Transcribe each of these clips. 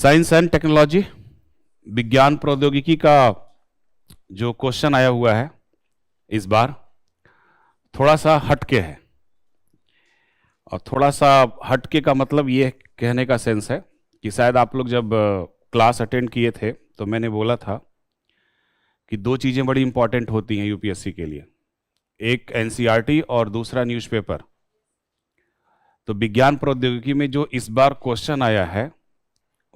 Science and technology, विज्ञान प्रौद्योगिकी का जो क्वेश्चन आया हुआ है इस बार थोड़ा सा हटके है। और थोड़ा सा हटके का मतलब ये कहने का सेंस है कि शायद आप लोग जब क्लास अटेंड किए थे तो मैंने बोला था कि दो चीज़ें बड़ी इंपॉर्टेंट होती हैं यूपीएससी के लिए, एक एनसीईआरटी और दूसरा न्यूज़पेपर। तो विज्ञान प्रौद्योगिकी में जो इस बार क्वेश्चन आया है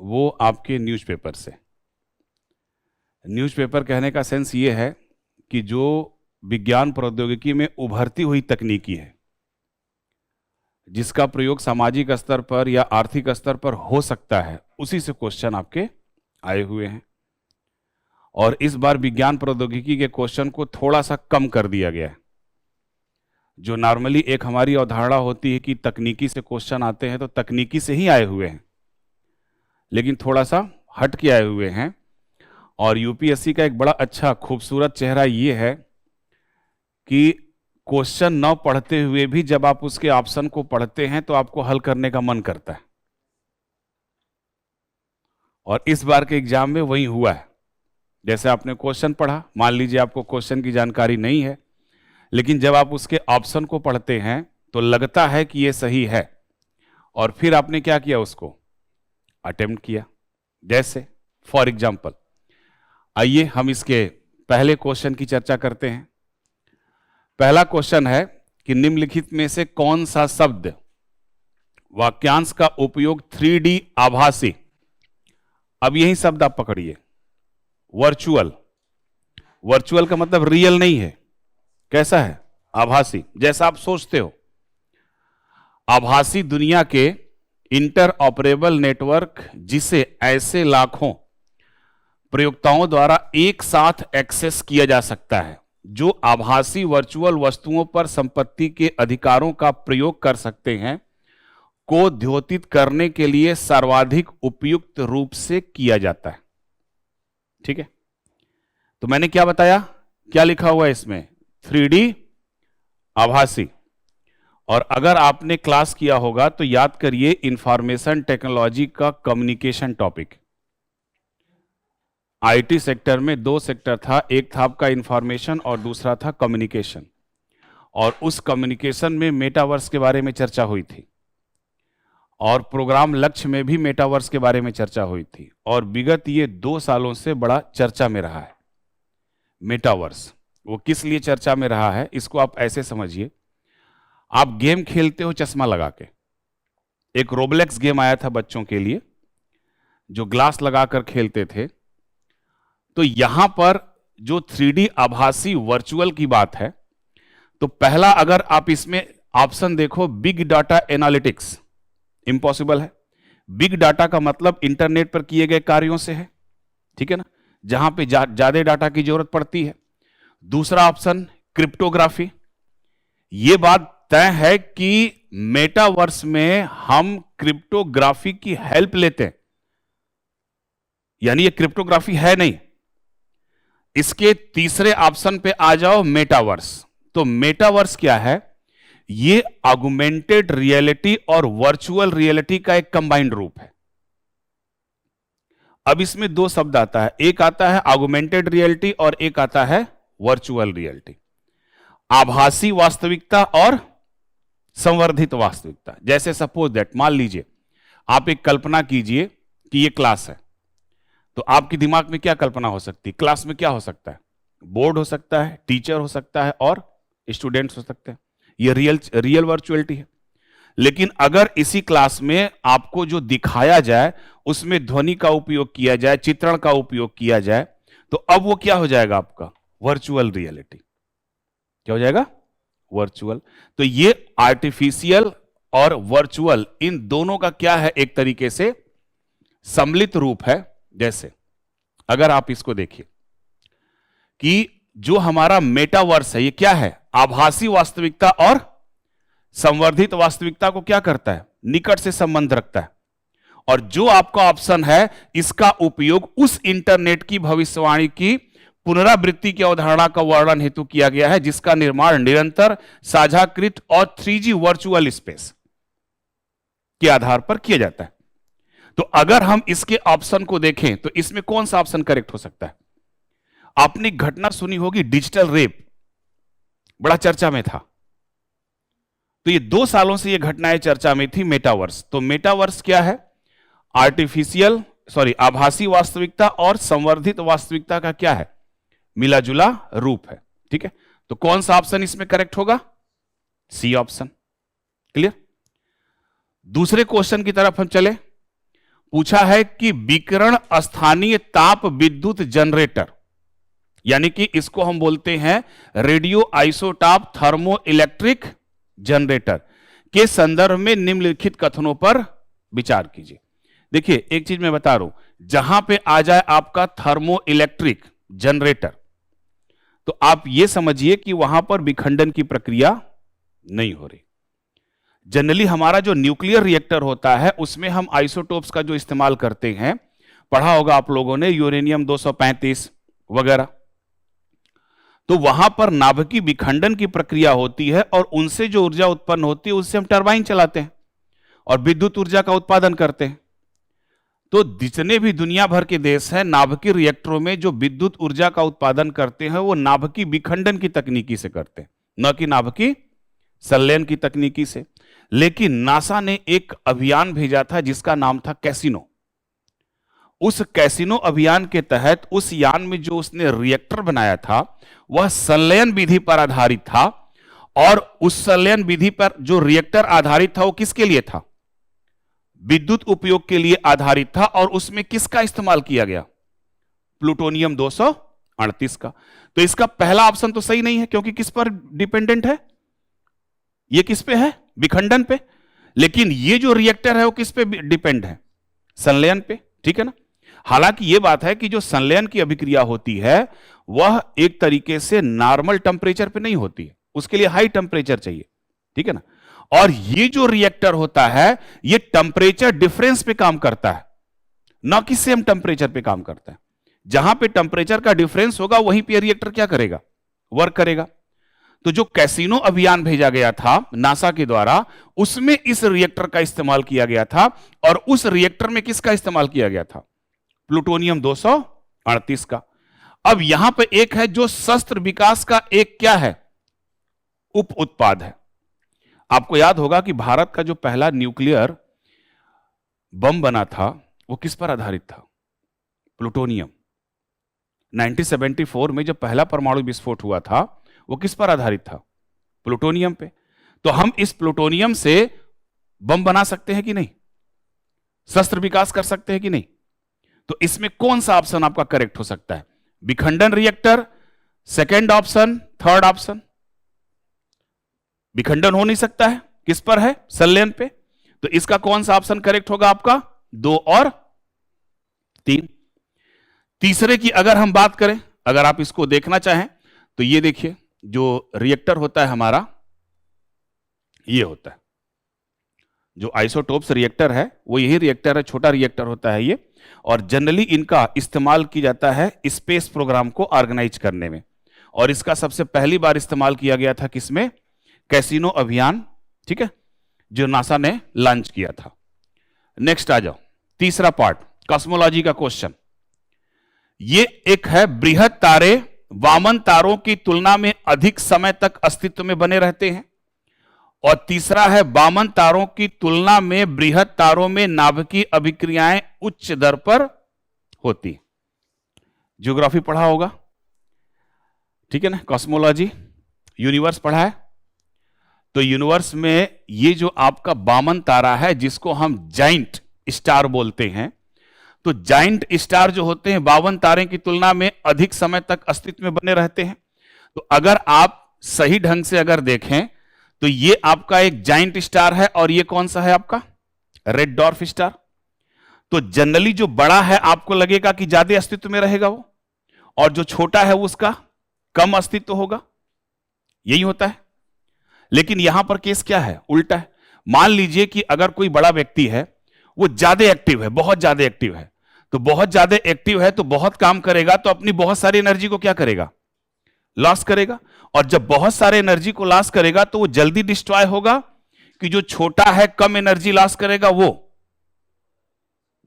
वो आपके न्यूज़पेपर से। न्यूज़पेपर कहने का सेंस ये है कि जो विज्ञान प्रौद्योगिकी में उभरती हुई तकनीकी है, जिसका प्रयोग सामाजिक स्तर पर या आर्थिक स्तर पर हो सकता है, उसी से क्वेश्चन आपके आए हुए हैं। और इस बार विज्ञान प्रौद्योगिकी के क्वेश्चन को थोड़ा सा कम कर दिया गया है। जो नॉर्मली एक हमारी अवधारणा होती है कि तकनीकी से क्वेश्चन आते हैं तो तकनीकी से ही आए हुए हैं, लेकिन थोड़ा सा हट के आए हुए हैं। और यूपीएससी का एक बड़ा अच्छा खूबसूरत चेहरा ये है कि क्वेश्चन न पढ़ते हुए भी जब आप उसके ऑप्शन को पढ़ते हैं तो आपको हल करने का मन करता है। और इस बार के एग्जाम में वही हुआ है। जैसे आपने क्वेश्चन पढ़ा, मान लीजिए आपको क्वेश्चन की जानकारी नहीं है, लेकिन जब आप उसके ऑप्शन को पढ़ते हैं तो लगता है कि यह सही है, और फिर आपने क्या किया, उसको अटेम्प्ट किया। जैसे फॉर एग्जाम्पल, आइए हम इसके पहले क्वेश्चन की चर्चा करते हैं। पहला क्वेश्चन है कि निम्नलिखित में से कौन सा शब्द वाक्यांश का उपयोग 3D आभासी, अब यही शब्द आप पकड़िए, वर्चुअल। वर्चुअल का मतलब रियल नहीं है, कैसा है, आभासी, जैसा आप सोचते हो। आभासी दुनिया के इंटरऑपरेबल नेटवर्क, जिसे ऐसे लाखों प्रयोक्ताओं द्वारा एक साथ एक्सेस किया जा सकता है जो आभासी वर्चुअल वस्तुओं पर संपत्ति के अधिकारों का प्रयोग कर सकते हैं, को द्योतित करने के लिए सर्वाधिक उपयुक्त रूप से किया जाता है। ठीक है, तो मैंने क्या बताया, क्या लिखा हुआ है इसमें, 3D आभासी। और अगर आपने क्लास किया होगा तो याद करिए, इंफॉर्मेशन टेक्नोलॉजी का कम्युनिकेशन टॉपिक, आईटी सेक्टर में दो सेक्टर था, एक था आपका इंफॉर्मेशन और दूसरा था कम्युनिकेशन। और उस कम्युनिकेशन में मेटावर्स के बारे में चर्चा हुई थी, और प्रोग्राम लक्ष्य में भी मेटावर्स के बारे में चर्चा हुई थी। और विगत ये 2 सालों से बड़ा चर्चा में रहा है मेटावर्स। वो किस लिए चर्चा में रहा है, इसको आप ऐसे समझिए, आप गेम खेलते हो चश्मा लगा के। एक रोब्लेक्स गेम आया था बच्चों के लिए, जो ग्लास लगाकर खेलते थे। तो यहां पर जो 3D आभासी वर्चुअल की बात है, तो पहला अगर आप इसमें ऑप्शन देखो, बिग डाटा एनालिटिक्स, इंपॉसिबल है। बिग डाटा का मतलब इंटरनेट पर किए गए कार्यों से है, ठीक है ना, जहां पे ज्यादा डाटा की जरूरत पड़ती है। दूसरा ऑप्शन क्रिप्टोग्राफी। यह बात तय है कि मेटावर्स में हम क्रिप्टोग्राफी की हेल्प लेते हैं, यानी ये क्रिप्टोग्राफी है नहीं। इसके तीसरे ऑप्शन पे आ जाओ, मेटावर्स। तो मेटावर्स क्या है, ये ऑगमेंटेड रियलिटी और वर्चुअल रियलिटी का एक कंबाइंड रूप है। अब इसमें 2 शब्द आता है, एक आता है ऑगमेंटेड रियलिटी और एक आता है वर्चुअल रियलिटी। आभासी वास्तविकता और संवर्धित वास्तविकता। जैसे सपोज दैट, मान लीजिए आप एक कल्पना कीजिए कि ये क्लास है, तो आपके दिमाग में क्या कल्पना हो सकती है, क्लास में क्या हो सकता है, बोर्ड हो सकता है, टीचर हो सकता है और स्टूडेंट्स हो सकते हैं। ये रियल वर्चुअलिटी है। लेकिन अगर इसी क्लास में आपको जो दिखाया जाए उसमें ध्वनि का उपयोग किया जाए, चित्रण का उपयोग किया जाए, तो अब वो क्या हो जाएगा, आपका वर्चुअल रियलिटी। क्या हो जाएगा, वर्चुअल। तो ये आर्टिफिशियल और वर्चुअल, इन दोनों का क्या है, एक तरीके से सम्मिलित रूप है। जैसे अगर आप इसको देखिए कि जो हमारा मेटावर्स है, ये क्या है, आभासी वास्तविकता और संवर्धित वास्तविकता को क्या करता है, निकट से संबंध रखता है। और जो आपका ऑप्शन है, इसका उपयोग उस इंटरनेट की भविष्यवाणी की पुनरावृत्ति की अवधारणा का वर्णन हेतु किया गया है, जिसका निर्माण निरंतर साझाकृत और 3G वर्चुअल स्पेस के आधार पर किया जाता है। तो अगर हम इसके ऑप्शन को देखें तो इसमें कौन सा ऑप्शन करेक्ट हो सकता है? आपने घटना सुनी होगी डिजिटल रेप, बड़ा चर्चा में था। तो ये 2 सालों से ये घटनाएं चर्चा में थी। मेटावर्स, तो मेटावर्स क्या है? आभासी वास्तविकता और संवर्धित वास्तविकता का क्या है? मिला जुला रूप है। ठीक है, तो कौन सा ऑप्शन इसमें करेक्ट होगा? C option. क्लियर? दूसरे क्वेश्चन की तरफ हम चले। पूछा है कि विकिरण स्थानीय ताप विद्युत जनरेटर, यानी कि इसको हम बोलते हैं radio isotope thermo electric generator, के संदर्भ में निम्नलिखित कथनों पर विचार कीजिए। देखिए, एक चीज मैं बता रहा हूं, जहां पे आ जाए आपका थर्मो इलेक्ट्रिक जनरेटर, तो आप यह समझिए कि वहां पर विखंडन की प्रक्रिया नहीं हो रही। जनरली हमारा जो न्यूक्लियर रिएक्टर होता है उसमें हम आइसोटोप्स का जो इस्तेमाल करते हैं, पढ़ा होगा आप लोगों ने, यूरेनियम 235 वगैरह। तो वहां पर नाभिकीय विखंडन की प्रक्रिया होती है और उनसे जो ऊर्जा उत्पन्न होती है उससे हम टरबाइन चलाते हैं और विद्युत ऊर्जा का उत्पादन करते हैं। तो जितने भी दुनिया भर के देश हैं, नाभिकीय रिएक्टरों में जो विद्युत ऊर्जा का उत्पादन करते हैं वो नाभिकीय विखंडन की तकनीकी से करते हैं, न कि नाभिकीय संलयन की तकनीकी से। लेकिन नासा ने एक अभियान भेजा था जिसका नाम था कैसिनो। उस कैसिनो अभियान के तहत उस यान में जो उसने रिएक्टर बनाया था वह संलयन विधि पर आधारित था, और उस संलयन विधि पर जो रिएक्टर आधारित था वो किसके लिए था? विद्युत उपयोग के लिए आधारित था। और उसमें किसका इस्तेमाल किया गया? प्लूटोनियम 238 का। तो इसका पहला ऑप्शन तो सही नहीं है, क्योंकि किस पर डिपेंडेंट है? ये किस पे है? विखंडन पे। लेकिन ये जो रिएक्टर है वो किस पे डिपेंड है? संलयन पे। ठीक है ना? हालांकि यह बात है कि जो संलयन की अभिक्रिया होती है वह एक तरीके से नॉर्मल टेम्परेचर पे नहीं होती है, उसके लिए हाई टेम्परेचर चाहिए। ठीक है ना? और ये जो रिएक्टर होता है ये टेम्परेचर डिफरेंस पे काम करता है, ना कि सेम टेम्परेचर पे काम करता है। जहां पे टेम्परेचर का डिफरेंस होगा वहीं पे रिएक्टर क्या करेगा? वर्क करेगा। तो जो कैसिनो अभियान भेजा गया था नासा के द्वारा, उसमें इस रिएक्टर का इस्तेमाल किया गया था। और उस रिएक्टर में किसका इस्तेमाल किया गया था? प्लूटोनियम 238 का। अब यहां पे एक है जो शस्त्र विकास का एक क्या है? उप उत्पाद है। आपको याद होगा कि भारत का जो पहला न्यूक्लियर बम बना था वो किस पर आधारित था? प्लूटोनियम। 1974 में जब पहला परमाणु विस्फोट हुआ था वो किस पर आधारित था? प्लूटोनियम पे। तो हम इस प्लूटोनियम से बम बना सकते हैं कि नहीं? शस्त्र विकास कर सकते हैं कि नहीं? तो इसमें कौन सा ऑप्शन आपका करेक्ट हो सकता है? विखंडन reactor, second option, third option? विखंडन हो नहीं सकता है, किस पर है? संलयन पे। तो इसका कौन सा ऑप्शन करेक्ट होगा आपका? 2 और 3। तीसरे की अगर हम बात करें, अगर आप इसको देखना चाहें तो ये देखिए, जो रिएक्टर होता है हमारा ये होता है, जो आइसोटोप्स रिएक्टर है वो यही रिएक्टर है, छोटा रिएक्टर होता है ये। और जनरली इनका इस्तेमाल किया जाता है स्पेस प्रोग्राम को ऑर्गेनाइज करने में। और इसका सबसे पहली बार इस्तेमाल किया गया था किसमें? कैसिनो अभियान। ठीक है, जो नासा ने लॉन्च किया था। नेक्स्ट आ जाओ, तीसरा पार्ट, कॉस्मोलॉजी का क्वेश्चन। ये एक है, बृहद तारे वामन तारों की तुलना में अधिक समय तक अस्तित्व में बने रहते हैं। और तीसरा है, वामन तारों की तुलना में बृहद तारों में नाभिकीय अभिक्रियाएं उच्च दर पर होती। ज्योग्राफी पढ़ा होगा, ठीक है ना? कॉस्मोलॉजी, यूनिवर्स पढ़ा है। तो यूनिवर्स में ये जो आपका वामन तारा है जिसको हम जाइंट स्टार बोलते हैं, तो जाइंट स्टार जो होते हैं 52 तारे की तुलना में अधिक समय तक अस्तित्व में बने रहते हैं। तो अगर आप सही ढंग से अगर देखें तो ये आपका एक जाइंट स्टार है और ये कौन सा है आपका? Red dwarf star. तो जनरली जो बड़ा है आपको लगेगा कि ज्यादा अस्तित्व में रहेगा वो, और जो छोटा है उसका कम अस्तित्व होगा, यही होता है। लेकिन यहां पर केस क्या है? उल्टा है। मान लीजिए कि अगर कोई बड़ा व्यक्ति है, वो ज्यादा एक्टिव है, बहुत ज्यादा एक्टिव है, तो बहुत ज्यादा एक्टिव है तो बहुत काम करेगा, तो अपनी बहुत सारी एनर्जी को क्या करेगा? लॉस करेगा। और जब बहुत सारे एनर्जी को लॉस करेगा तो वो जल्दी डिस्ट्रॉय होगा, कि जो छोटा है कम एनर्जी लॉस करेगा वो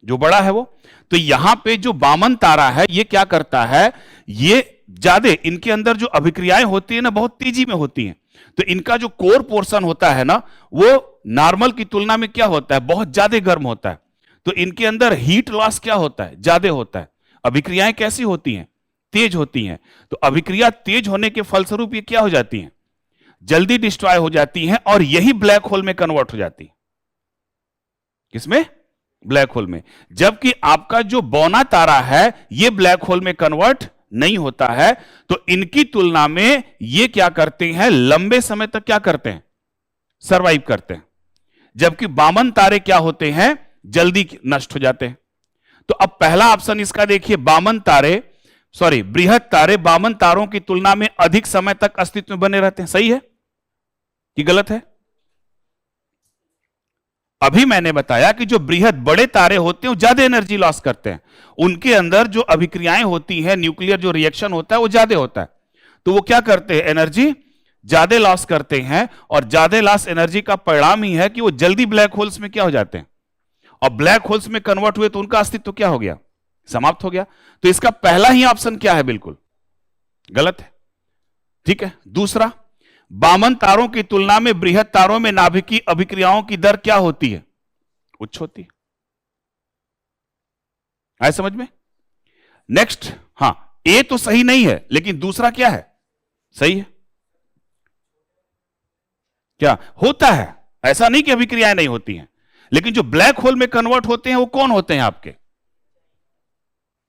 जो बड़ा है वो। तो यहां पे जो वामन तारा है ये क्या करता है, ये ज्यादा इनके अंदर जो अभिक्रियाएं होती है ना बहुत तेजी में होती हैं। तो इनका जो कोर पोर्शन होता है ना वो नॉर्मल की तुलना में क्या होता है, बहुत ज्यादा गर्म होता है। तो इनके अंदर हीट लॉस क्या होता है, ज्यादा होता है। अभिक्रियाएं कैसी होती हैं, तेज होती हैं। तो अभिक्रिया तेज होने के फलस्वरूप ये क्या हो जाती हैं, जल्दी डिस्ट्रॉय हो जाती हैं और यही ब्लैक होल में कन्वर्ट हो जाती है। किसमें, ब्लैक होल में। जबकि आपका जो बौना तारा है ये ब्लैक होल में कन्वर्ट नहीं होता है। तो इनकी तुलना में ये क्या करते हैं, लंबे समय तक क्या करते हैं, सरवाइव करते हैं। जबकि वामन तारे क्या होते हैं, जल्दी नष्ट हो जाते हैं। तो अब पहला ऑप्शन इसका देखिए, वामन तारे बृहत तारे वामन तारों की तुलना में अधिक समय तक अस्तित्व में बने रहते हैं। सही है कि गलत है? अभी मैंने बताया कि जो बृहत बड़े तारे होते हैं वो ज्यादा एनर्जी लॉस करते हैं। उनके अंदर जो अभिक्रियाएं होती हैं, न्यूक्लियर जो रिएक्शन होता है वो ज्यादा होता है। तो वो क्या करते हैं, एनर्जी ज्यादा लॉस करते हैं। और ज्यादा लॉस एनर्जी का परिणाम ही है कि वो जल्दी ब्लैक होल्स में क्या हो जाते हैं, और ब्लैक होल्स में कन्वर्ट हुए तो उनका अस्तित्व क्या हो गया, समाप्त हो गया। तो इसका पहला ही ऑप्शन क्या है, बिल्कुल गलत है। ठीक है। दूसरा, वामन तारों की तुलना में बृहत तारों में नाभिकीय अभिक्रियाओं की दर क्या होती है, उच्च होती है। आए समझ में? नेक्स्ट, हां ए तो सही नहीं है लेकिन दूसरा क्या है, सही है। क्या होता है, ऐसा नहीं कि अभिक्रियाएं नहीं होती हैं, लेकिन जो ब्लैक होल में कन्वर्ट होते हैं वो कौन होते हैं, आपके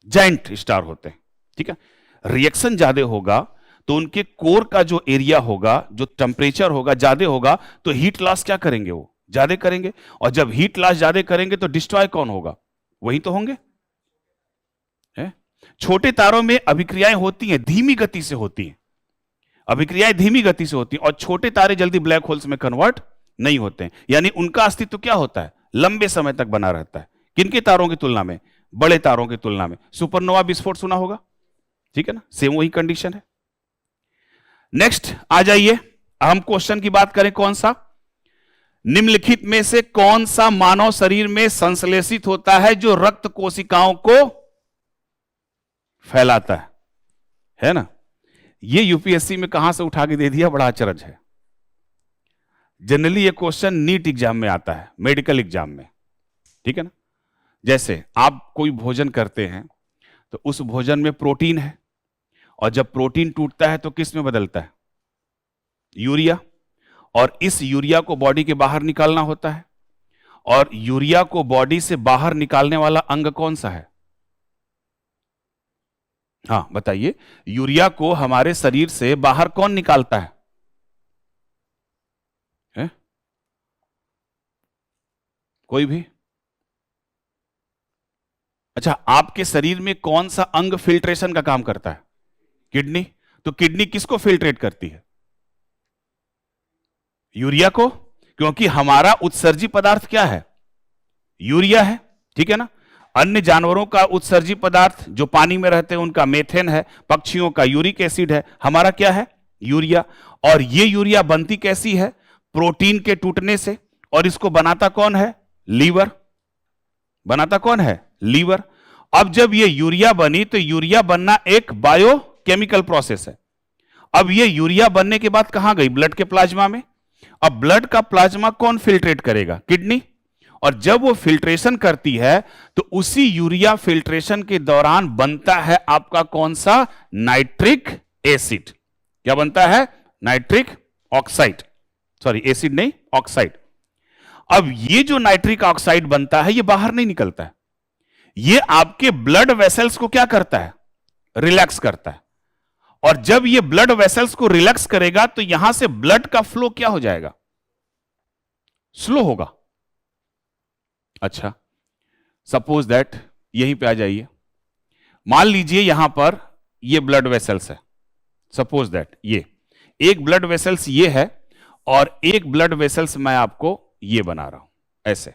जायंट स्टार होते हैं। ठीक है। रिएक्शन ज्यादा होगा तो उनके कोर का जो एरिया होगा, जो टेम्परेचर होगा ज्यादा होगा, तो हीट लॉस क्या करेंगे, वो ज्यादा करेंगे। और जब हीट लॉस ज्यादा करेंगे तो डिस्ट्रॉय कौन होगा, वही तो होंगे। छोटे तारों में अभिक्रियाएं होती हैं, धीमी गति से होती हैं, अभिक्रियाएं धीमी गति से होती हैं। और छोटे तारे जल्दी ब्लैक होल्स में कन्वर्ट नहीं होते हैं, यानी उनका अस्तित्व क्या होता है, लंबे समय तक बना रहता है। किनके तारों की तुलना में, बड़े तारों की तुलना में। सुपरनोवा विस्फोट सुना होगा, ठीक है ना, सेम वही कंडीशन है। नेक्स्ट आ जाइए, हम क्वेश्चन की बात करें। कौन सा, निम्नलिखित में से कौन सा मानव शरीर में संश्लेषित होता है जो रक्त कोशिकाओं को फैलाता है ना। ये यूपीएससी में कहां से उठा के दे दिया, बड़ा अचरज है। जनरली ये क्वेश्चन नीट एग्जाम में आता है, मेडिकल एग्जाम में, ठीक है ना। जैसे आप कोई भोजन करते हैं तो उस भोजन में प्रोटीन है, और जब प्रोटीन टूटता है तो किस में बदलता है, यूरिया। और इस यूरिया को बॉडी के बाहर निकालना होता है, और यूरिया को बॉडी से बाहर निकालने वाला अंग कौन सा है, हाँ बताइए। यूरिया को हमारे शरीर से बाहर कौन निकालता है? कोई भी? अच्छा, आपके शरीर में कौन सा अंग फिल्ट्रेशन का काम करता है, किडनी। तो किडनी किसको फिल्ट्रेट करती है, यूरिया को, क्योंकि हमारा उत्सर्जी पदार्थ क्या है, यूरिया है, ठीक है ना। अन्य जानवरों का उत्सर्जी पदार्थ जो पानी में रहते हैं उनका मेथेन है, पक्षियों का यूरिक एसिड है, हमारा क्या है, यूरिया। और ये यूरिया बनती कैसी है, प्रोटीन के टूटने से। और इसको बनाता कौन है, लीवर। बनाता कौन है, लीवर। अब जब ये यूरिया बनी तो यूरिया बनना एक बायोकेमिकल प्रोसेस है। अब ये यूरिया बनने के बाद कहां गई, ब्लड के प्लाज्मा में। अब ब्लड का प्लाज्मा कौन फिल्ट्रेट करेगा, किडनी। और जब वो फिल्ट्रेशन करती है तो उसी यूरिया फिल्ट्रेशन के दौरान बनता है आपका कौन सा, नाइट्रिक एसिड। क्या बनता है, नाइट्रिक ऑक्साइड, सॉरी एसिड नहीं, ऑक्साइड। अब ये जो नाइट्रिक ऑक्साइड बनता है ये बाहर नहीं निकलता है, ये आपके ब्लड वेसल्स को क्या करता है, रिलैक्स करता है। और जब ये ब्लड वेसल्स को रिलैक्स करेगा तो यहां से ब्लड का फ्लो क्या हो जाएगा, स्लो होगा। अच्छा, सपोज दैट, यहीं पे आ जाइए, मान लीजिए यहां पर ये ब्लड वेसल्स है, सपोज दैट ये एक ब्लड वेसल्स ये है, और एक ब्लड वेसल्स मैं आपको ये बना रहा हूं ऐसे,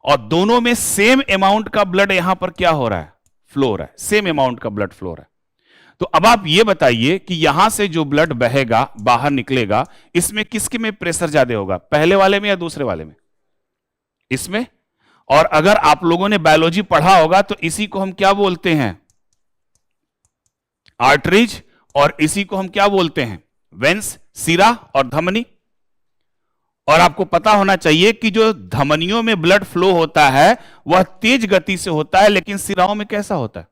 और दोनों में सेम अमाउंट का ब्लड यहां पर क्या हो रहा है, फ्लो हो रहा है, सेम अमाउंट का ब्लड फ्लो हो रहा है। तो अब आप ये बताइए कि यहां से जो ब्लड बहेगा, बाहर निकलेगा, इसमें किसके में प्रेशर ज्यादा होगा, पहले वाले में या दूसरे वाले में, इसमें। और अगर आप लोगों ने बायोलॉजी पढ़ा होगा तो इसी को हम क्या बोलते हैं, आर्टरीज, और इसी को हम क्या बोलते हैं, वेंस, सिरा और धमनी। और आपको पता होना चाहिए कि जो धमनियों में ब्लड फ्लो होता है वह तेज गति से होता है, लेकिन सिराओं में कैसा होता है,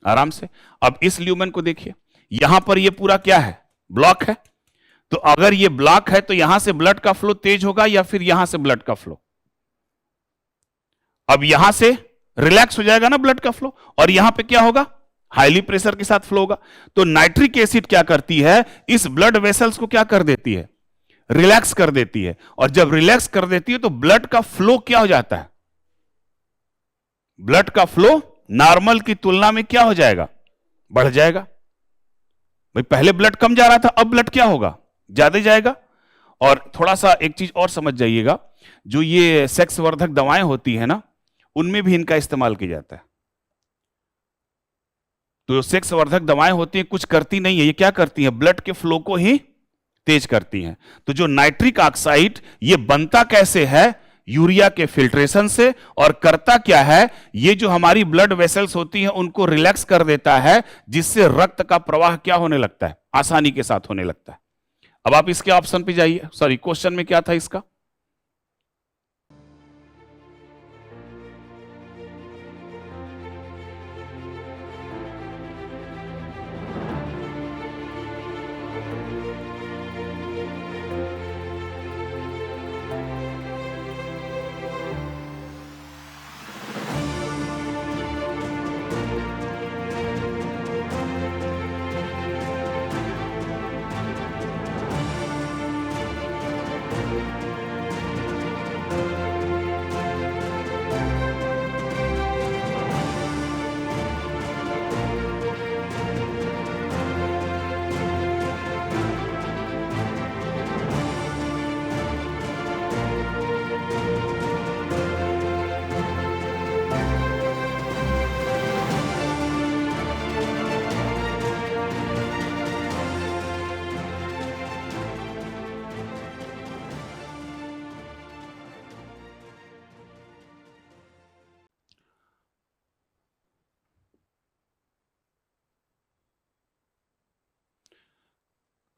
आराम से। अब इस ल्यूमेन को देखिए, यहां पर यह पूरा क्या है, ब्लॉक है। तो अगर यह ब्लॉक है तो यहां से ब्लड का फ्लो तेज होगा या फिर यहां से ब्लड का फ्लो, अब यहां से रिलैक्स हो जाएगा ना ब्लड का फ्लो, और यहां पे क्या होगा, हाईली प्रेशर के साथ फ्लो होगा। तो नाइट्रिक एसिड क्या करती है, इस ब्लड वेसल्स को क्या कर देती है, रिलैक्स कर देती है। और जब रिलैक्स कर देती है तो ब्लड का फ्लो क्या हो जाता है, ब्लड का फ्लो नॉर्मल की तुलना में क्या हो जाएगा, बढ़ जाएगा। भाई पहले ब्लड कम जा रहा था, अब ब्लड क्या होगा, ज्यादा जाएगा। और थोड़ा सा एक चीज और समझ जाइएगा, जो ये सेक्स वर्धक दवाएं होती है ना, उनमें भी इनका इस्तेमाल किया जाता है। तो सेक्स वर्धक दवाएं होती हैं, कुछ करती नहीं है, ये क्या करती हैं, ब्लड के फ्लो को ही तेज करती हैं। तो जो नाइट्रिक ऑक्साइड, ये बनता कैसे है, यूरिया के फिल्ट्रेशन से, और करता क्या है, ये जो हमारी ब्लड वेसल्स होती हैं उनको रिलैक्स कर देता है, जिससे रक्त का प्रवाह क्या होने लगता है, आसानी के साथ होने लगता है। अब आप इसके ऑप्शन पे जाइए, सॉरी क्वेश्चन में क्या था इसका,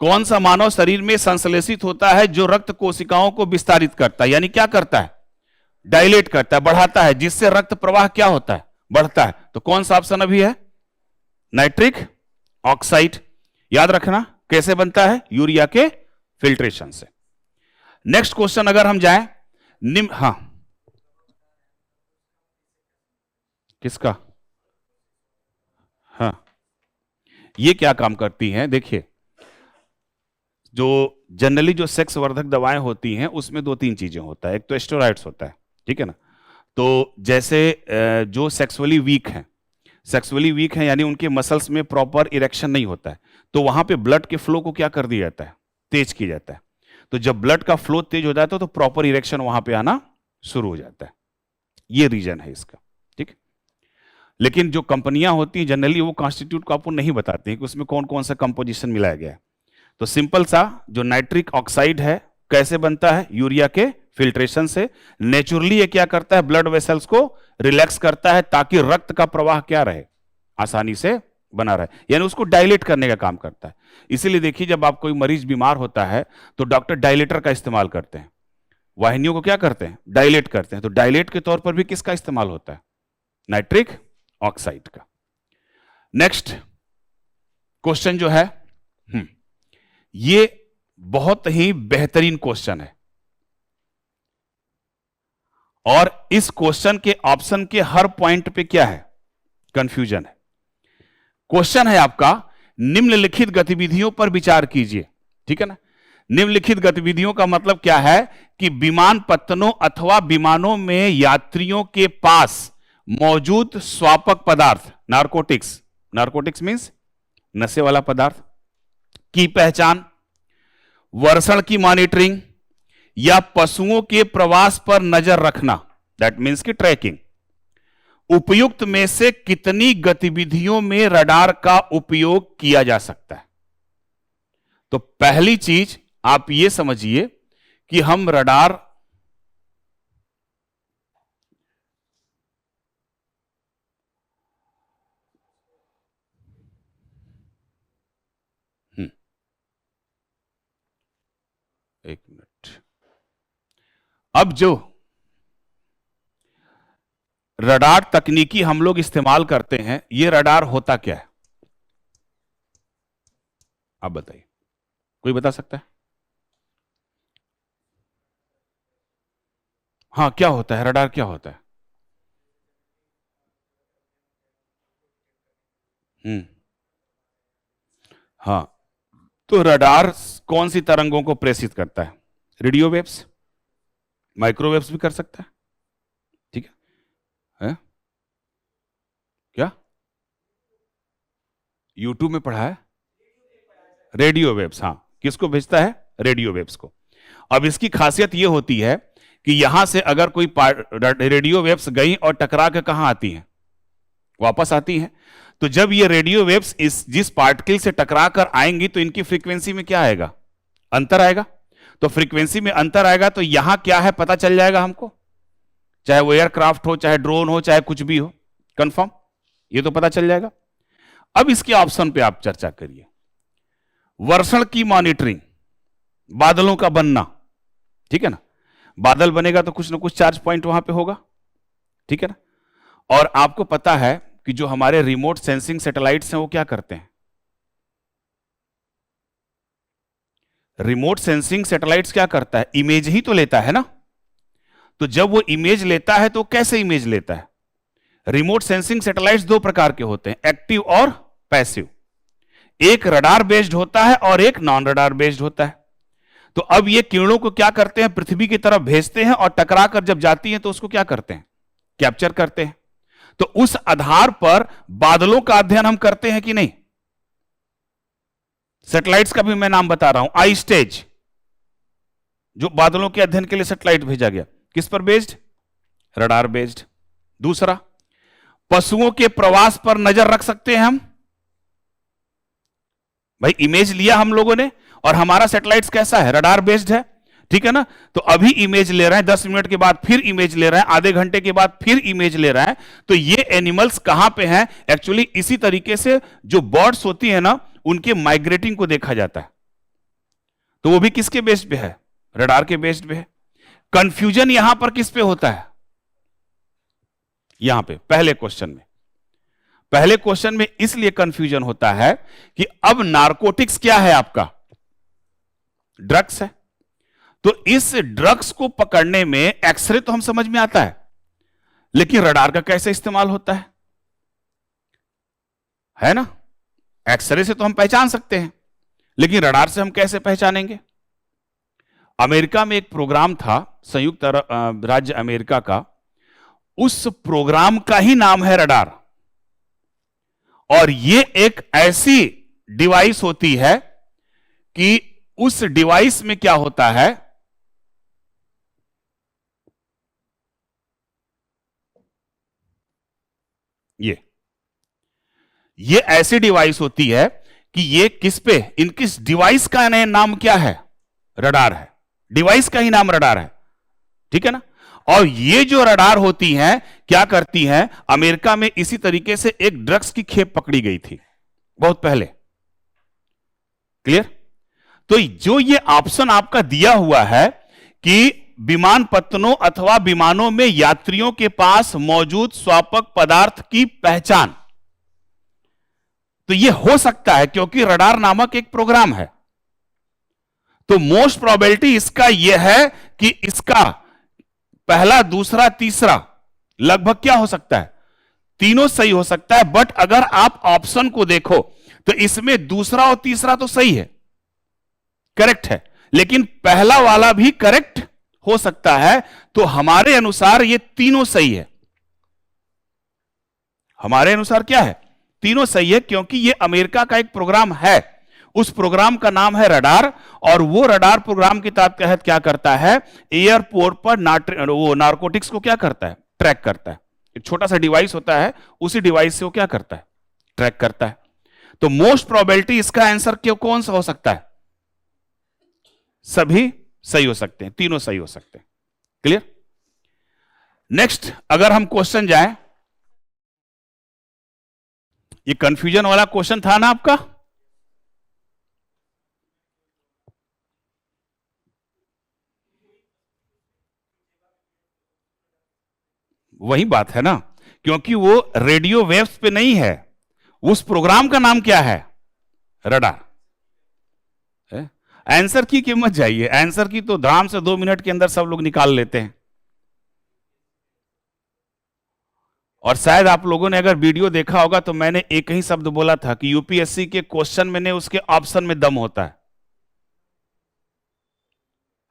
कौन सा मानव शरीर में संश्लेषित होता है जो रक्त कोशिकाओं को विस्तारित करता है, यानी क्या करता है, डायलेट करता है, बढ़ाता है, जिससे रक्त प्रवाह क्या होता है, बढ़ता है। तो कौन सा ऑप्शन अभी है, नाइट्रिक ऑक्साइड। याद रखना कैसे बनता है, यूरिया के फिल्ट्रेशन से। नेक्स्ट क्वेश्चन अगर हम जाएं, हाँ किसका, हाँ ये क्या काम करती हैं, देखिए जो जनरली जो सेक्स वर्धक दवाएं होती हैं उसमें दो तीन चीजें होता है, एक तो स्टेरॉइड्स होता है, ठीक है ना। तो जैसे जो सेक्सुअली वीक हैं यानी उनके मसल्स में प्रॉपर इरेक्शन नहीं होता है, तो वहां पे ब्लड के फ्लो को क्या कर दिया जाता है, तेज किया जाता है। तो जब ब्लड का फ्लो तेज हो जाता है तो प्रॉपर इरेक्शन वहां पे आना शुरू हो जाता है, ये रीजन है इसका, ठीक। लेकिन जो कंपनियां होती हैं जनरली वो कॉन्स्टिट्यूट को आपको नहीं बताती हैं कि उसमें कौन कौन सा कंपोजिशन मिलाया गया है। तो सिंपल सा जो नाइट्रिक ऑक्साइड है कैसे बनता है, यूरिया के फिल्ट्रेशन से। नेचुरली ये क्या करता है, ब्लड वेसल्स को रिलैक्स करता है ताकि रक्त का प्रवाह क्या रहे, आसानी से बना रहे, यानी उसको डायलेट करने का काम करता है। इसीलिए देखिए जब आप कोई मरीज बीमार होता है तो डॉक्टर डायलेटर का इस्तेमाल करते हैं, वाहिनियों को क्या करते हैं, डायलेट करते हैं। तो डायलेट के तौर पर भी किसका इस्तेमाल होता है, नाइट्रिक ऑक्साइड का। नेक्स्ट क्वेश्चन जो है, ये बहुत ही बेहतरीन क्वेश्चन है, और इस क्वेश्चन के ऑप्शन के हर पॉइंट पे क्या है, कंफ्यूजन है। क्वेश्चन है आपका, निम्नलिखित गतिविधियों पर विचार कीजिए, ठीक है ना। निम्नलिखित गतिविधियों का मतलब क्या है कि विमान पत्तनों अथवा विमानों में यात्रियों के पास मौजूद स्वापक पदार्थ, नार्कोटिक्स मींस नशे वाला पदार्थ की पहचान, वर्षण की मॉनिटरिंग, या पशुओं के प्रवास पर नजर रखना, दैट मींस की ट्रैकिंग। उपयुक्त में से कितनी गतिविधियों में रडार का उपयोग किया जा सकता है। तो पहली चीज आप यह समझिए कि हम रडार एक मिनट। अब जो रडार तकनीकी हम लोग इस्तेमाल करते हैं, ये रडार होता क्या है? आप बताइए, कोई बता सकता है? हाँ, क्या होता है रडार, क्या होता है? हम्म। हाँ, तो रडार कौन सी तरंगों को प्रेषित करता है? रेडियो वेव्स, माइक्रोवेव्स भी कर सकता है। ठीक है? क्या यूट्यूब में पढ़ा है? रेडियो वेव्स, हाँ, किसको भेजता है? रेडियो वेव्स को। अब इसकी खासियत यह होती है कि यहां से अगर कोई रेडियो वेव्स गई और टकरा के कहां आती हैं? वापस आती हैं। तो जब ये रेडियो वेव्स इस जिस पार्टिकल से टकरा कर आएंगी तो इनकी फ्रीक्वेंसी में क्या आएगा? अंतर आएगा। तो फ्रीक्वेंसी में अंतर आएगा तो यहां क्या है पता चल जाएगा हमको, चाहे वो एयरक्राफ्ट हो, चाहे ड्रोन हो, चाहे कुछ भी हो, कंफर्म, ये तो पता चल जाएगा। अब इसके ऑप्शन पे आप चर्चा करिए। वर्षण की मॉनिटरिंग, बादलों का बनना, ठीक है ना? बादल बनेगा तो कुछ ना कुछ चार्ज पॉइंट वहां पे होगा, ठीक है ना? और आपको पता है कि जो हमारे रिमोट सेंसिंग सैटेलाइट्स हैं वो क्या करते हैं? रिमोट सेंसिंग सैटेलाइट्स क्या करता है? इमेज ही तो लेता है ना। तो जब वो इमेज लेता है तो कैसे इमेज लेता है? रिमोट सेंसिंग सैटेलाइट्स दो प्रकार के होते हैं, एक्टिव और पैसिव। एक रडार बेस्ड होता है और एक नॉन रडार बेस्ड होता है। तो अब ये किरणों को क्या करते हैं? पृथ्वी की तरफ भेजते हैं और टकरा कर जब जाती हैं तो उसको क्या करते हैं? कैप्चर करते हैं। तो उस आधार पर बादलों का अध्ययन हम करते हैं कि नहीं? सैटेलाइट्स का भी मैं नाम बता रहा हूं, आई स्टेज, जो बादलों के अध्ययन के लिए सैटेलाइट भेजा गया, किस पर बेस्ड? Radar based. दूसरा, पशुओं के प्रवास पर नजर रख सकते हैं हम। भाई इमेज लिया हम लोगों ने और हमारा सैटेलाइट कैसा है? रडार बेस्ड है, ठीक है ना? तो अभी इमेज ले रहे हैं, 10 मिनट के बाद फिर इमेज ले रहे हैं, आधे घंटे के बाद फिर इमेज ले रहे हैं। तो ये एनिमल्स कहां पे हैं? एक्चुअली इसी तरीके से जो बर्ड्स होती है ना, उनके माइग्रेटिंग को देखा जाता है। तो वो भी किसके बेस्ड पे है? रडार के बेस्ड पे है। कंफ्यूजन यहां पर किस पे होता है? यहां पे पहले क्वेश्चन में इसलिए कंफ्यूजन होता है कि अब नारकोटिक्स क्या है आपका? ड्रग्स है। तो इस ड्रग्स को पकड़ने में एक्सरे तो हम समझ में आता है, लेकिन रडार का कैसे इस्तेमाल होता है ना? एक्सरे से तो हम पहचान सकते हैं, लेकिन रडार से हम कैसे पहचानेंगे? अमेरिका में एक प्रोग्राम था, संयुक्त राज्य अमेरिका का, उस प्रोग्राम का ही नाम है रडार। और यह एक ऐसी डिवाइस होती है कि उस डिवाइस में क्या होता है? ये ऐसी डिवाइस होती है कि ये किस पे, किस डिवाइस का नाम क्या है? रडार है। डिवाइस का ही नाम रडार है, ठीक है ना? और ये जो रडार होती हैं क्या करती हैं? अमेरिका में इसी तरीके से एक ड्रग्स की खेप पकड़ी गई थी बहुत पहले। क्लियर? तो जो ये ऑप्शन आपका दिया हुआ है कि विमान पत्तनों अथवा विमानों में यात्रियों के पास मौजूद स्वापक पदार्थ की पहचान, तो ये हो सकता है क्योंकि रडार नामक एक प्रोग्राम है। तो मोस्ट प्रोबेबिलिटी इसका यह है कि इसका पहला, दूसरा, तीसरा लगभग क्या हो सकता है? तीनों सही हो सकता है। बट अगर आप ऑप्शन को देखो तो इसमें दूसरा और तीसरा तो सही है, करेक्ट है, लेकिन पहला वाला भी करेक्ट हो सकता है। तो हमारे अनुसार ये तीनों सही है। हमारे अनुसार क्या है? तीनों सही है, क्योंकि ये अमेरिका का एक प्रोग्राम है। उस प्रोग्राम का नाम है रडार, और वो रडार प्रोग्राम के तहत क्या करता है? एयरपोर्ट पर वो नारकोटिक्स को क्या करता है? ट्रैक करता है। एक छोटा सा डिवाइस होता है, उसी डिवाइस से वो क्या करता है? ट्रैक करता है। तो मोस्ट प्रोबेबिलिटी इसका आंसर क्यों कौन सा हो सकता है? सभी सही हो सकते हैं, तीनों सही हो सकते हैं। क्लियर? नेक्स्ट अगर हम क्वेश्चन जाएं, ये कंफ्यूजन वाला क्वेश्चन था ना आपका? वही बात है ना, क्योंकि वो रेडियो वेव्स पे नहीं है। उस प्रोग्राम का नाम क्या है? रडार। आंसर की कीमत जाइए, आंसर की तो धाम से 2 मिनट के अंदर सब लोग निकाल लेते हैं। और शायद आप लोगों ने अगर वीडियो देखा होगा तो मैंने एक ही शब्द बोला था कि यूपीएससी के क्वेश्चन में ने उसके ऑप्शन में दम होता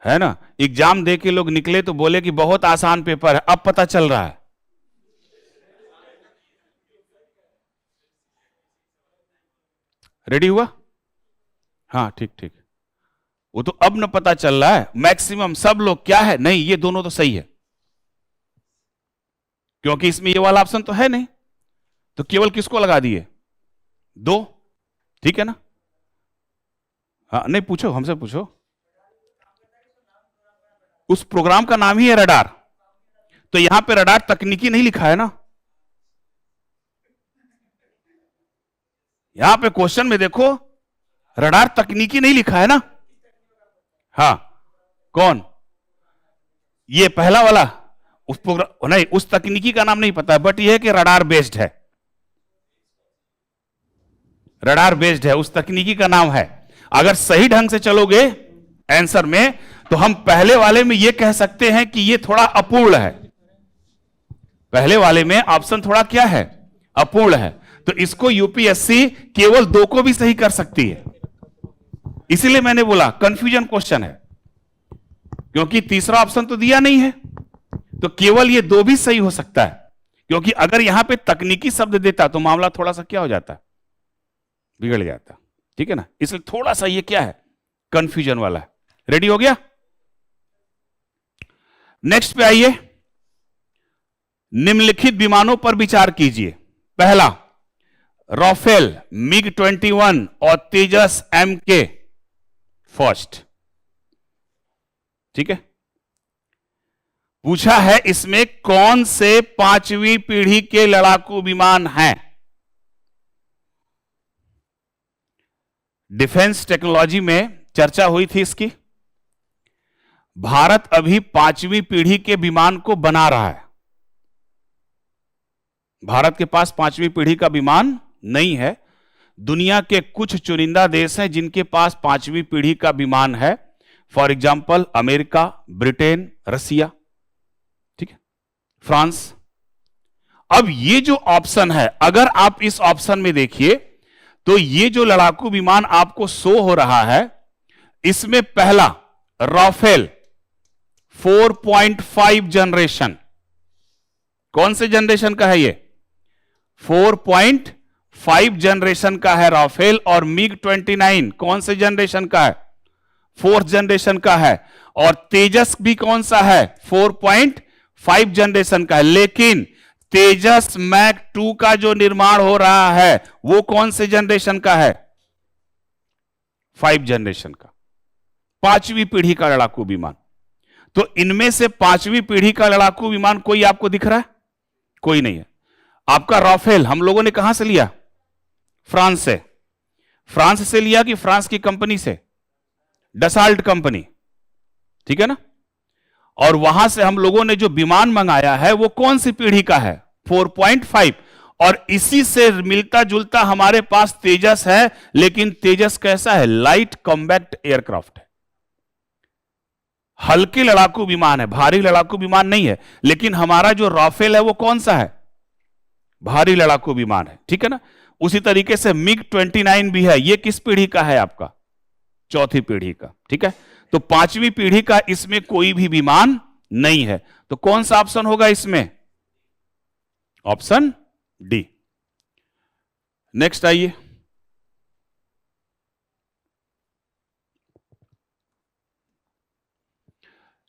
है ना। एग्जाम दे के लोग निकले तो बोले कि बहुत आसान पेपर है, अब पता चल रहा है। रेडी हुआ? हाँ ठीक ठीक। वो तो अब न पता चल रहा है मैक्सिमम सब लोग क्या है, नहीं ये दोनों तो सही है, क्योंकि इसमें ये वाला ऑप्शन तो है नहीं, तो केवल किसको लगा दिए? 2, ठीक है ना। हाँ नहीं, पूछो, हमसे पूछो। उस प्रोग्राम का नाम ही है रडार, तो यहां पे रडार तकनीकी नहीं लिखा है ना। यहां पे क्वेश्चन में देखो रडार तकनीकी नहीं लिखा है ना। हाँ कौन? ये पहला वाला उस प्रोग्राम नहीं, उस तकनीकी का नाम नहीं पता, बट ये है कि रडार बेस्ड है, रडार बेस्ड है, उस तकनीकी का नाम है। अगर सही ढंग से चलोगे आंसर में तो हम पहले वाले में ये कह सकते हैं कि ये थोड़ा अपूर्ण है। पहले वाले में ऑप्शन थोड़ा क्या है? अपूर्ण है, तो इसको यूपीएससी केवल 2 को भी सही कर सकती है। इसीलिए मैंने बोला कंफ्यूजन क्वेश्चन है, क्योंकि तीसरा ऑप्शन तो दिया नहीं है, तो केवल ये 2 भी सही हो सकता है। क्योंकि अगर यहां पे तकनीकी शब्द देता तो मामला थोड़ा सा क्या हो जाता, बिगड़ जाता, ठीक है ना। इसलिए थोड़ा सा ये क्या है, कंफ्यूजन वाला है। रेडी हो गया? नेक्स्ट पे आइए, निम्नलिखित विमानों पर विचार कीजिए। पहला राफेल, मिग 21 और तेजस MK फर्स्ट, ठीक है। पूछा है इसमें कौन से 5वीं पीढ़ी के लड़ाकू विमान हैं? डिफेंस टेक्नोलॉजी में चर्चा हुई थी इसकी। भारत अभी 5वीं पीढ़ी के विमान को बना रहा है। भारत के पास 5वीं पीढ़ी का विमान नहीं है। दुनिया के कुछ चुनिंदा देश हैं जिनके पास 5वीं पीढ़ी का विमान है। फॉर एग्जाम्पल अमेरिका, ब्रिटेन, रसिया, ठीक है, फ्रांस। अब ये जो ऑप्शन है, अगर आप इस ऑप्शन में देखिए तो ये जो लड़ाकू विमान आपको शो हो रहा है, इसमें पहला राफेल 4.5 जनरेशन, कौन से जनरेशन का है ये? 4.5 जनरेशन का है राफेल। और मिग 29 कौन से जनरेशन का है? 4th जनरेशन का है। और तेजस भी कौन सा है? 4.5 जनरेशन का है। लेकिन तेजस मैक 2 का जो निर्माण हो रहा है वो कौन से जनरेशन का है? 5 जनरेशन का, 5वीं पीढ़ी का लड़ाकू विमान। तो इनमें से 5वीं पीढ़ी का लड़ाकू विमान कोई आपको दिख रहा है? कोई नहीं है। आपका राफेल हम लोगों ने कहां से लिया? फ्रांस से। फ्रांस से लिया कि फ्रांस की कंपनी से? डसाल्ट कंपनी, ठीक है ना। और वहां से हम लोगों ने जो विमान मंगाया है वो कौन सी पीढ़ी का है? 4.5। और इसी से मिलता जुलता हमारे पास तेजस है, लेकिन तेजस कैसा है? लाइट कॉम्बैक्ट एयरक्राफ्ट है, हल्के लड़ाकू विमान है, भारी लड़ाकू विमान नहीं है। लेकिन हमारा जो राफेल है वो कौन सा है? भारी लड़ाकू विमान है, ठीक है ना। उसी तरीके से मिग 29 भी है। ये किस पीढ़ी का है? आपका 4थी पीढ़ी का, ठीक है। तो 5वीं पीढ़ी का इसमें कोई भी विमान नहीं है। तो कौन सा ऑप्शन होगा इसमें? Option D. नेक्स्ट आइए,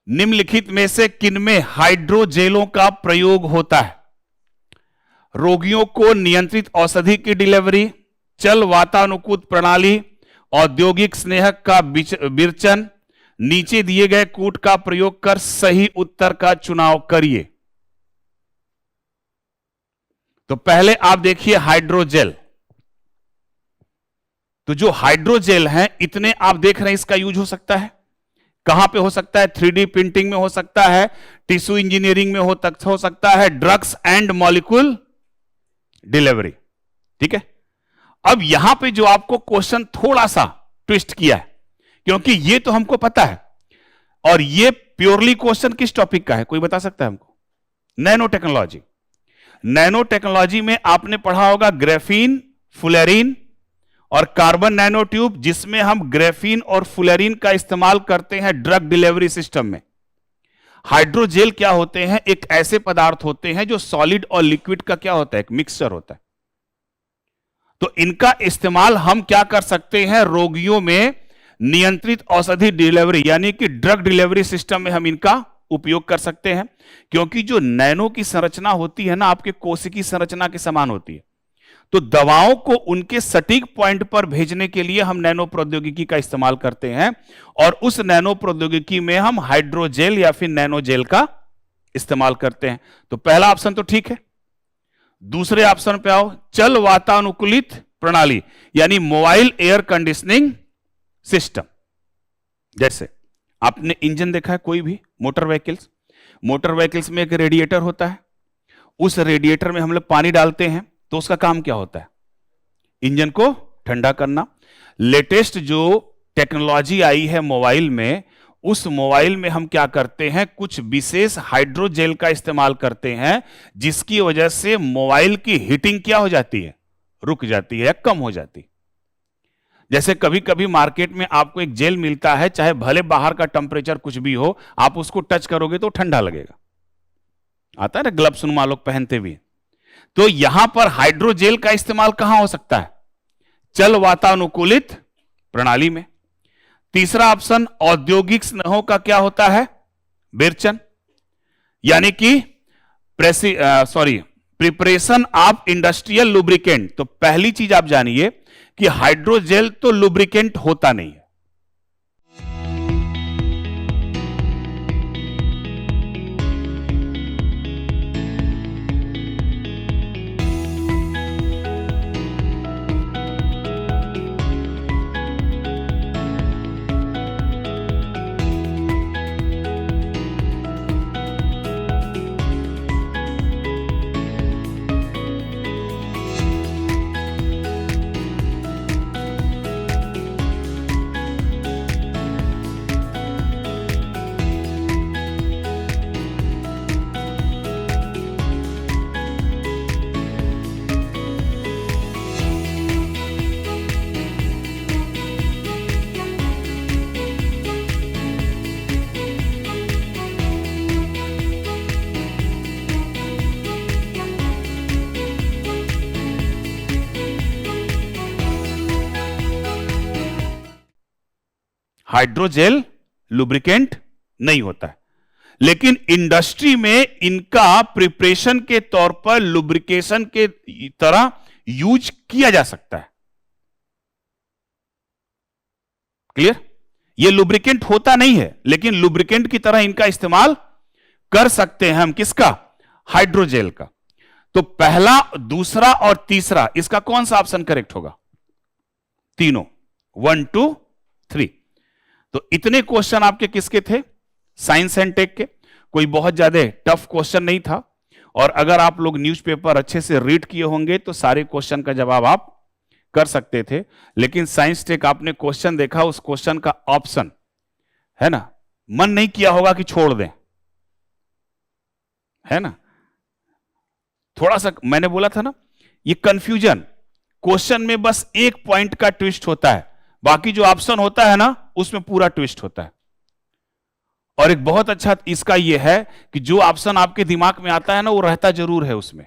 निम्नलिखित में से किनमें हाइड्रोजेलों का प्रयोग होता है? रोगियों को नियंत्रित औषधि की डिलीवरी, चल वातानुकूल प्रणाली, औद्योगिक स्नेहक का विरचन। नीचे दिए गए कूट का प्रयोग कर सही उत्तर का चुनाव करिए। तो पहले आप देखिए हाइड्रोजेल। तो जो हाइड्रोजेल हैं, इतने आप देख रहे हैं इसका यूज हो सकता है। कहां पे हो सकता है? 3D प्रिंटिंग में हो सकता है, टिश्यू इंजीनियरिंग में हो सकता है, ड्रग्स एंड मॉलिक्यूल डिलीवरी। ठीक है, अब यहां पे जो आपको क्वेश्चन थोड़ा सा ट्विस्ट किया है, क्योंकि ये तो हमको पता है, और ये प्योरली क्वेश्चन किस टॉपिक का है, कोई बता सकता है हमको? Nano technology. नैनो टेक्नोलॉजी में आपने पढ़ा होगा ग्रेफीन, फुलेरिन और कार्बन नैनो ट्यूब, जिसमें हम ग्रेफीन और फुलेरिन का इस्तेमाल करते हैं ड्रग डिलीवरी सिस्टम में। हाइड्रोजेल क्या होते हैं? एक ऐसे पदार्थ होते हैं जो सॉलिड और लिक्विड का क्या होता है? एक मिक्सचर होता है। तो इनका इस्तेमाल हम क्या कर सकते हैं? रोगियों में नियंत्रित औषधि डिलीवरी यानी कि ड्रग डिलीवरी सिस्टम में हम इनका उपयोग कर सकते हैं, क्योंकि जो नैनो की संरचना होती है ना, आपके कोशिकी संरचना के समान होती है। तो दवाओं को उनके सटीक पॉइंट पर भेजने के लिए हम नैनो प्रौद्योगिकी का इस्तेमाल करते हैं, और उस नैनो प्रौद्योगिकी में हम हाइड्रोजेल या फिर नैनोजेल का इस्तेमाल करते हैं। तो पहला ऑप्शन तो ठीक है। दूसरे ऑप्शन पे आओ, चल वातानुकूलित प्रणाली यानी मोबाइल एयर कंडीशनिंग सिस्टम। जैसे आपने इंजन देखा है, कोई भी मोटर व्हीकल्स में एक रेडिएटर होता है, उस रेडिएटर में हम लोग पानी डालते हैं, तो उसका काम क्या होता है? इंजन को ठंडा करना। लेटेस्ट जो टेक्नोलॉजी आई है मोबाइल में, उस मोबाइल में हम क्या करते हैं? कुछ विशेष हाइड्रोजेल का इस्तेमाल करते हैं, जिसकी वजह से मोबाइल की हीटिंग क्या हो जाती है? रुक जाती है, कम हो जाती है। जैसे कभी कभी मार्केट में आपको एक जेल मिलता है, चाहे भले बाहर का टेम्परेचर कुछ भी हो, आप उसको टच करोगे तो ठंडा लगेगा। आता है ना, ग्लव्स नुमा लोग पहनते भी। तो यहां पर हाइड्रोजेल का इस्तेमाल कहां हो सकता है? चल वातानुकूलित प्रणाली में। तीसरा ऑप्शन, औद्योगिक स्नेहों का क्या होता है? विरचन, यानी कि प्रिपरेशन ऑफ इंडस्ट्रियल लुब्रिकेंट। तो पहली चीज आप जानिए कि हाइड्रोजेल तो लुब्रिकेंट होता नहीं है। हाइड्रोजेल लुब्रिकेंट नहीं होता है, लेकिन इंडस्ट्री में इनका प्रिपरेशन के तौर पर लुब्रिकेशन के तरह यूज किया जा सकता है। क्लियर? ये लुब्रिकेंट होता नहीं है, लेकिन लुब्रिकेंट की तरह इनका इस्तेमाल कर सकते हैं हम। किसका? हाइड्रोजेल का। तो पहला, दूसरा और तीसरा, इसका कौन सा ऑप्शन करेक्ट होगा? तीनों, 1 2 3। तो इतने क्वेश्चन आपके किसके थे? साइंस एंड टेक के। कोई बहुत ज्यादा टफ क्वेश्चन नहीं था, और अगर आप लोग न्यूज़पेपर अच्छे से रीड किए होंगे तो सारे क्वेश्चन का जवाब आप कर सकते थे। लेकिन साइंस टेक आपने क्वेश्चन देखा, उस क्वेश्चन का ऑप्शन है ना, मन नहीं किया होगा कि छोड़ दें, है ना? थोड़ा सा मैंने बोला था ना, ये कंफ्यूजन क्वेश्चन में बस एक पॉइंट का ट्विस्ट होता है, बाकी जो ऑप्शन होता है ना, उसमें पूरा ट्विस्ट होता है। और एक बहुत अच्छा इसका यह है कि जो ऑप्शन आपके दिमाग में आता है ना, वो रहता जरूर है उसमें।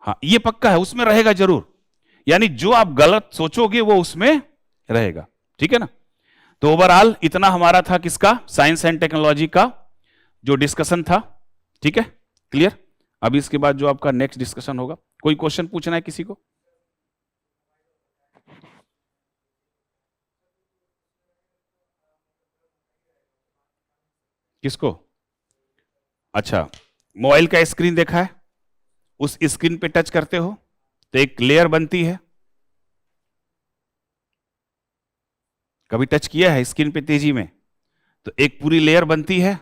हाँ, ये पक्का है, उसमें रहेगा जरूर। यानी जो आप गलत सोचोगे वो उसमें रहेगा। ठीक है ना? तो ओवरऑल इतना हमारा था किसका? साइंस एंड टेक्नोलॉजी का जो डिस्कशन था। ठीक है, क्लियर? अभी इसके बाद जो आपका नेक्स्ट डिस्कशन होगा, कोई क्वेश्चन पूछना है किसी को? किसको? अच्छा, मोबाइल का स्क्रीन देखा है? उस स्क्रीन पे टच करते हो तो एक लेयर बनती है, कभी टच किया है स्क्रीन पे तेजी में? तो एक पूरी लेयर बनती है,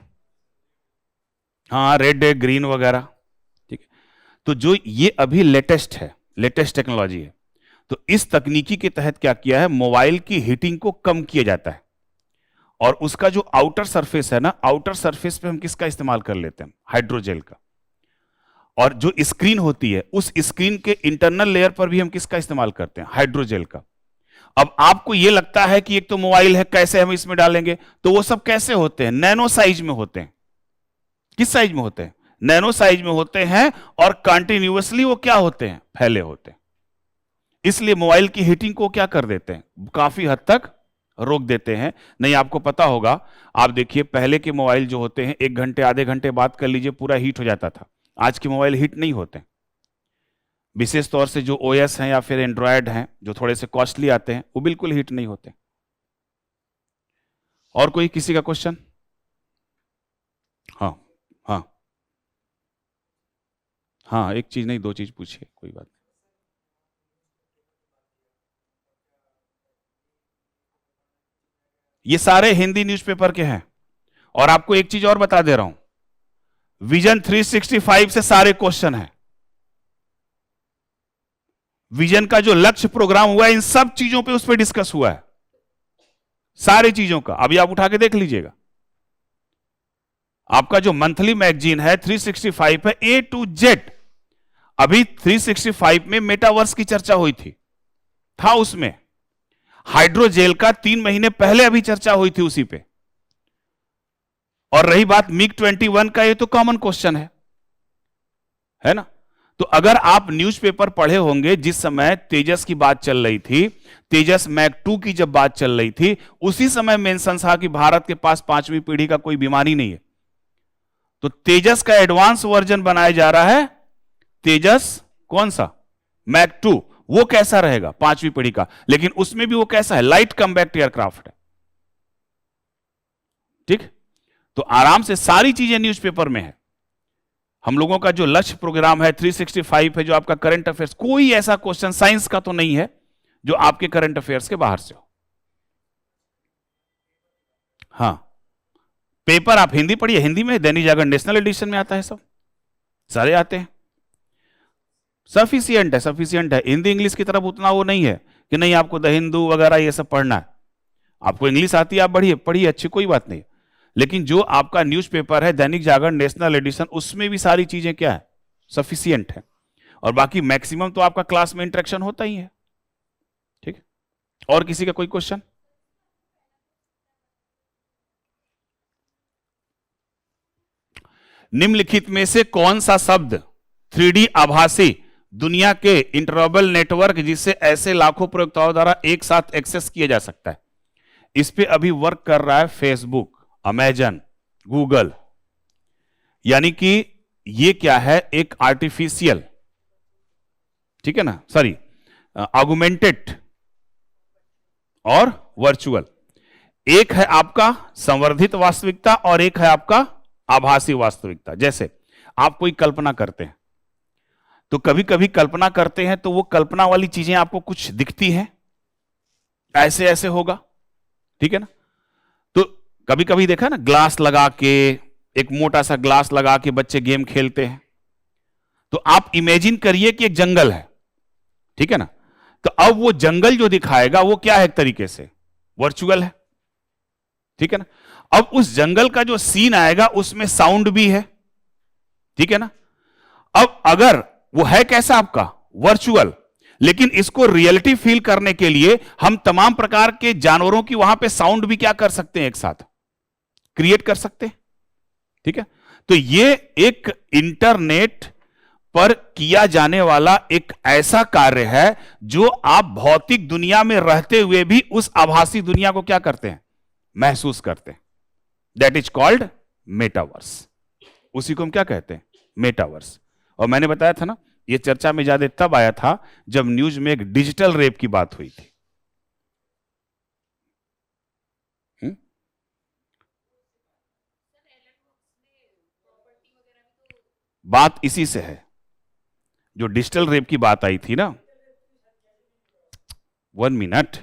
हाँ, रेड ग्रीन वगैरह, ठीक है। तो जो ये अभी लेटेस्ट है, लेटेस्ट टेक्नोलॉजी है, तो इस तकनीकी के तहत क्या किया है, मोबाइल की हीटिंग को कम किया जाता है। और उसका जो आउटर सरफेस है ना, आउटर सरफेस पे हम किसका इस्तेमाल कर लेते हैं, हाइड्रोजेल का। और जो स्क्रीन होती है, उस स्क्रीन के इंटरनल लेयर पर भी हम किसका इस्तेमाल करते हैं, हाइड्रोजेल का। अब आपको यह लगता है कि एक तो मोबाइल है, कैसे हम इसमें डालेंगे, तो वो सब कैसे होते हैं, नैनो साइज में होते हैं। किस साइज में होते हैं, नैनो साइज में होते हैं, और कंटिन्यूअसली वो क्या होते हैं, फैले होते हैं। इसलिए मोबाइल की हीटिंग को क्या कर देते हैं, काफी हद तक रोक देते हैं। नहीं, आपको पता होगा, आप देखिए पहले के मोबाइल जो होते हैं, 1 घंटे आधे घंटे बात कर लीजिए पूरा हीट हो जाता था। आज के मोबाइल हीट नहीं होते, विशेष तौर से जो ओएस हैं या फिर एंड्रॉयड हैं, जो थोड़े से कॉस्टली आते हैं, वो बिल्कुल हीट नहीं होते। और कोई किसी का क्वेश्चन? हाँ हाँ हाँ, एक चीज नहीं, 2 चीज पूछिए, कोई बात नहीं। ये सारे हिंदी न्यूज़पेपर के हैं। और आपको एक चीज और बता दे रहा हूं, विजन 365 से सारे क्वेश्चन हैं। विजन का जो लक्ष्य प्रोग्राम हुआ है, इन सब चीजों पे उस पर डिस्कस हुआ है, सारी चीजों का। अभी आप उठा के देख लीजिएगा। आपका जो मंथली मैगजीन है 365 है, A to Z। अभी 365 में मेटावर्स की चर्चा हुई थी, था उसमें हाइड्रोजेल का 3 महीने पहले अभी चर्चा हुई थी उसी पे। और रही बात मिग 21 का, ये तो कॉमन क्वेश्चन है ना। तो अगर आप न्यूज़पेपर पढ़े होंगे, जिस समय तेजस की बात चल रही थी, तेजस मैक 2 की जब बात चल रही थी, उसी समय मेंशन था कि भारत के पास 5वीं पीढ़ी का कोई बीमारी नहीं है। तो तेजस का एडवांस वर्जन बनाया जा रहा है, तेजस कौन सा, मैक 2। वो कैसा रहेगा, 5वीं पीढ़ी का, लेकिन उसमें भी वो कैसा है, लाइट कम्बैक्ट एयरक्राफ्ट है। ठीक, तो आराम से सारी चीजें न्यूज़पेपर में है। हम लोगों का जो लक्ष्य प्रोग्राम है 365 है, जो आपका करंट अफेयर्स, कोई ऐसा क्वेश्चन साइंस का तो नहीं है जो आपके करंट अफेयर्स के बाहर से हो। हाँ, पेपर आप हिंदी पढ़िए, हिंदी में दैनिक जागरण नेशनल एडिशन में आता है, सब सारे आते हैं। सफिशियंट है, सफिशियंट है। हिंदी इंग्लिश की तरफ उतना वो नहीं है कि नहीं आपको द हिंदू वगैरह ये सब पढ़ना है। आपको इंग्लिश आती है, आप बढ़िए पढ़िए, अच्छी, कोई बात नहीं। लेकिन जो आपका न्यूज़पेपर है दैनिक जागरण नेशनल एडिशन, उसमें भी सारी चीजें क्या है, सफिशियंट है। और बाकी मैक्सिमम तो आपका क्लास में इंटरेक्शन होता ही है। ठीक है, और किसी का कोई क्वेश्चन? निम्नलिखित में से कौन सा शब्द 3D आभासी दुनिया के इंटरऑपरेबल नेटवर्क, जिससे ऐसे लाखों प्रयोगताओं द्वारा एक साथ एक्सेस किया जा सकता है, इस पे अभी वर्क कर रहा है फेसबुक, अमेजन, गूगल। यानी कि ये क्या है, एक आर्टिफिशियल, ठीक है ना, सॉरी, ऑगमेंटेड और वर्चुअल। एक है आपका संवर्धित वास्तविकता और एक है आपका आभासी वास्तविकता। जैसे आप कोई कल्पना करते हैं, तो कभी कभी कल्पना करते हैं तो वो कल्पना वाली चीजें आपको कुछ दिखती हैं, ऐसे ऐसे होगा, ठीक है ना। तो कभी कभी देखा ना, ग्लास लगा के, एक मोटा सा ग्लास लगा के बच्चे गेम खेलते हैं। तो आप इमेजिन करिए कि एक जंगल है, ठीक है ना। तो अब वो जंगल जो दिखाएगा वो क्या है, एक तरीके से वर्चुअल है, ठीक है ना। अब उस जंगल का जो सीन आएगा उसमें साउंड भी है, ठीक है ना। अब अगर वो है कैसा आपका, वर्चुअल, लेकिन इसको रियलिटी फील करने के लिए हम तमाम प्रकार के जानवरों की वहां पे साउंड भी क्या कर सकते हैं, एक साथ क्रिएट कर सकते हैं, ठीक है। तो ये एक इंटरनेट पर किया जाने वाला एक ऐसा कार्य है जो आप भौतिक दुनिया में रहते हुए भी उस आभासी दुनिया को क्या करते हैं, महसूस करते हैं। That is called metaverse. उसी को हम क्या कहते हैं, मेटावर्स। और मैंने बताया था ना, ये चर्चा में ज्यादा तब आया था जब न्यूज में एक डिजिटल रेप की बात हुई थी। बात इसी से है, जो डिजिटल रेप की बात आई थी ना। 1 मिनट,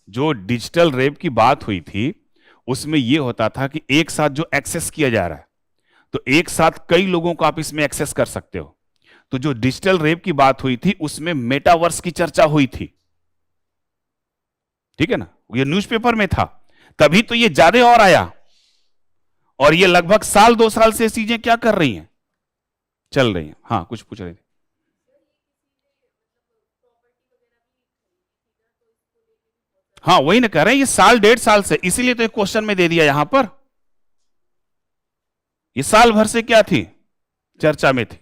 जो डिजिटल रेप की बात हुई थी उसमें यह होता था कि एक साथ जो एक्सेस किया जा रहा है, तो एक साथ कई लोगों को आप इसमें एक्सेस कर सकते हो। तो जो डिजिटल रेप की बात हुई थी उसमें मेटावर्स की चर्चा हुई थी, ठीक है ना, ये न्यूज़पेपर में था, तभी तो ये ज्यादा और आया। और ये लगभग साल 2 साल से चीजें क्या कर रही हैं, चल रही हैं। हाँ, कुछ पूछ रहे थे। हाँ, वही ना कह रहे हैं, ये साल 1.5 साल से, इसीलिए तो एक क्वेश्चन में दे दिया यहां पर, ये साल भर से क्या थी, चर्चा में थी।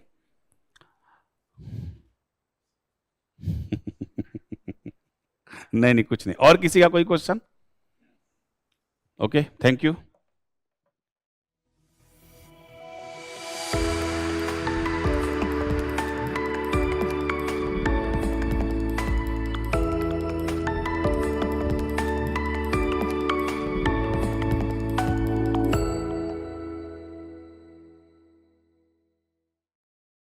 नहीं नहीं, कुछ नहीं। और किसी का कोई क्वेश्चन? Okay, thank you.